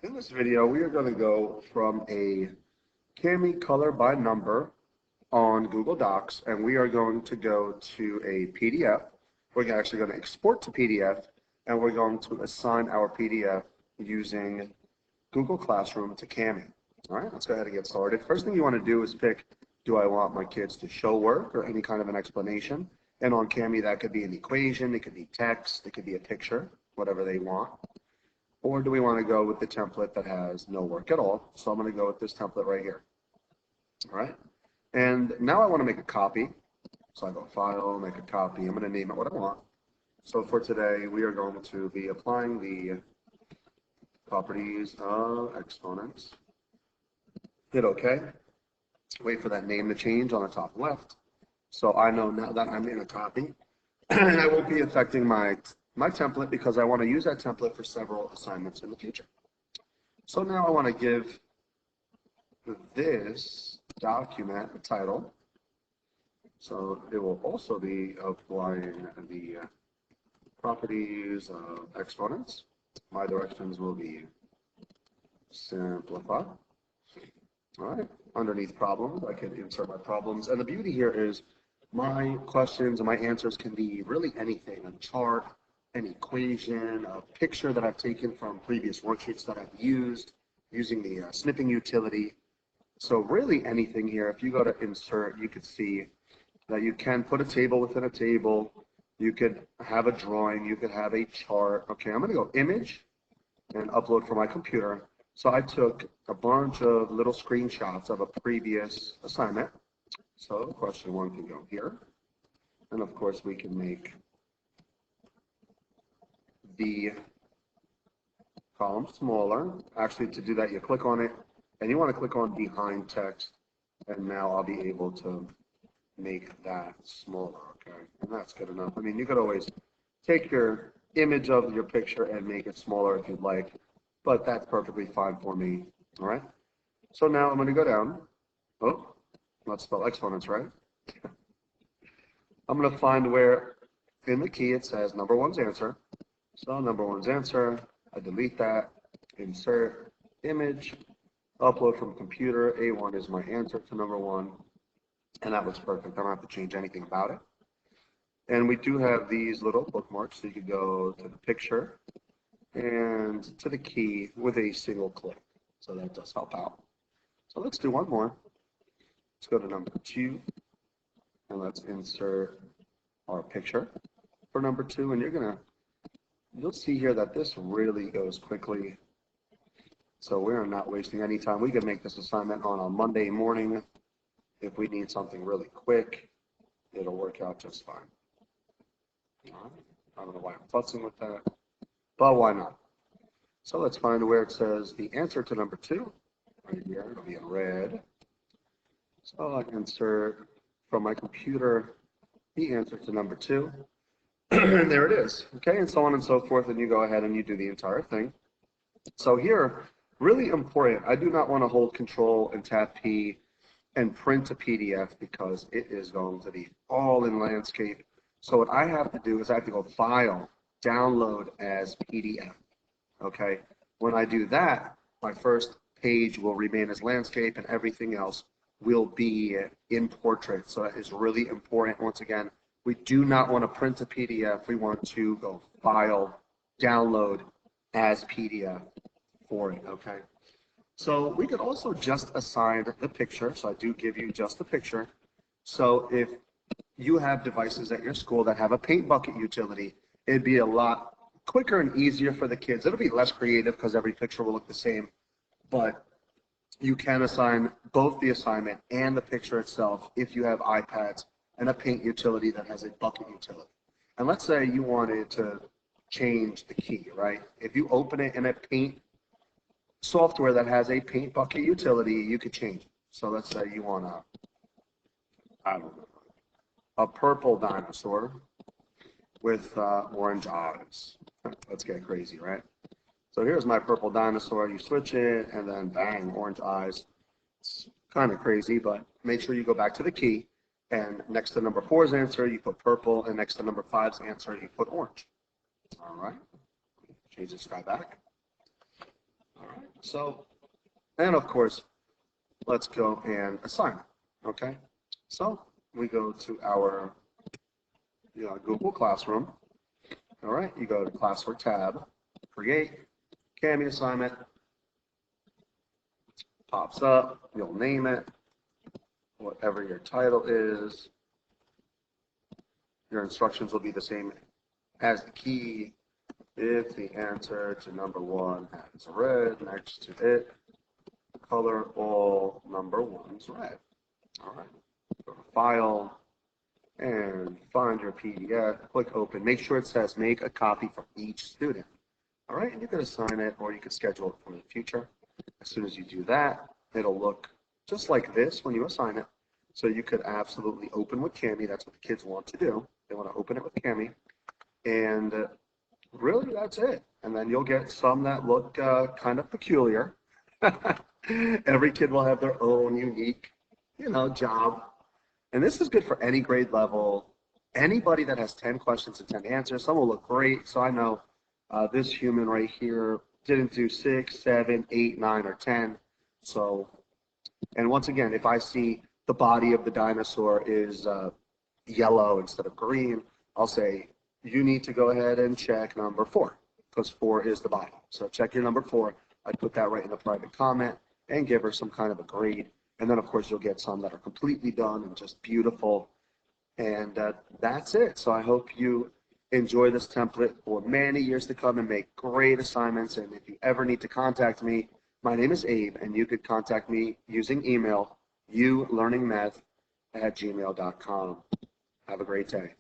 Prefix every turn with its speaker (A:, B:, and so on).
A: In this video, we are going to go from a Cami color by number on Google Docs, and we are going to go to a PDF. We're actually going to export to PDF, and we're going to assign our PDF using Google Classroom to Cami. All right, let's go ahead and get started. First thing you want to do is pick, do I want my kids to show work or any kind of an explanation? And on Cami, that could be an equation, it could be text, it could be a picture, whatever they want. Or do we want to go with the template that has no work at all? So I'm going to go with this template right here. All right. And now I want to make a copy. So I go File, make a copy. I'm going to name it what I want. So for today, we are going to be applying the properties of exponents. Hit OK. Wait for that name to change on the top left. So I know now that I'm in a copy. And I won't be affecting my template because I want to use that template for several assignments in the future. So now I want to give this document a title. So it will also be applying the properties of exponents. My directions will be simplify. All right. Underneath problems, I can insert my problems. And the beauty here is my questions and my answers can be really anything, a chart, an equation, a picture that I've taken from previous worksheets that I've used using the snipping utility. So really anything here. If you go to insert, you could see that you can put a table within a table. You could have a drawing. You could have a chart. Okay, I'm going to go image and upload from my computer. So I took a bunch of little screenshots of a previous assignment. So question 1 can go here. And of course, we can make the column smaller. Actually, to do that, you click on it, and you want to click on behind text, and now I'll be able to make that smaller, okay? And that's good enough. I mean, you could always take your image of your picture and make it smaller if you'd like, but that's perfectly fine for me, all right? So now I'm going to go down. Oh, let's spell exponents, right? I'm going to find where in the key it says number 1's answer. So number 1's answer, I delete that, insert, image, upload from computer. A1 is my answer to number 1. And that looks perfect. I don't have to change anything about it. And we do have these little bookmarks. So you could go to the picture and to the key with a single click. So that does help out. So let's do one more. Let's go to number 2. And let's insert our picture for number 2. And you'll see here that this really goes quickly. So we're not wasting any time. We can make this assignment on a Monday morning. If we need something really quick, it'll work out just fine. All right. I don't know why I'm fussing with that, but why not? So let's find where it says the answer to number 2. Right here, it'll be in red. So I can insert from my computer the answer to number 2. And there it is, okay, and so on and so forth, and you go ahead and you do the entire thing. So here, really important, I do not want to hold Control and Tab P and print a PDF because it is going to be all in landscape. So what I have to do is I have to go File, Download as PDF, okay? When I do that, my first page will remain as landscape and everything else will be in portrait. So that is really important. Once again, we do not want to print a PDF. We want to go File, Download as PDF for it, okay? So we could also just assign the picture. So I do give you just the picture. So if you have devices at your school that have a paint bucket utility, it'd be a lot quicker and easier for the kids. It'll be less creative because every picture will look the same, but you can assign both the assignment and the picture itself if you have iPads and a paint utility that has a bucket utility. And let's say you wanted to change the key, right? If you open it in a paint software that has a paint bucket utility, you could change it. So let's say you want a purple dinosaur with orange eyes. Let's get crazy, right? So here's my purple dinosaur. You switch it, and then bang, orange eyes. It's kind of crazy, but make sure you go back to the key, and next to number 4's answer, you put purple, and next to number 5's answer, you put orange. All right. Change this guy back. All So, and of course, let's go and assign it. Okay. So we go to our Google Classroom. All right. You go to Classwork tab, create, Cami assignment, pops up. You'll name it, whatever your title is. Your instructions will be the same as the key. If the answer to number 1 has red next to it, color all number 1's red. All right. Go to File and find your PDF. Click Open. Make sure it says make a copy for each student. All right. And you can assign it or you can schedule it for the future. As soon as you do that, it'll look just like this when you assign it. So you could absolutely open with Cami. That's what the kids want to do. They want to open it with Cami. And really, that's it. And then you'll get some that look kind of peculiar. Every kid will have their own unique, job. And this is good for any grade level. Anybody that has 10 questions and 10 answers, some will look great. So I know this human right here didn't do 6, 7, 8, 9, or 10. So, and once again, if I see the body of the dinosaur is yellow instead of green, I'll say, you need to go ahead and check number 4, because 4 is the body. So check your number 4. I'd put that right in the private comment and give her some kind of a grade. And then, of course, you'll get some that are completely done and just beautiful. And that's it. So I hope you enjoy this template for many years to come and make great assignments. And if you ever need to contact me, my name is Abe, and you could contact me using email, youlearningmath@gmail.com. Have a great day.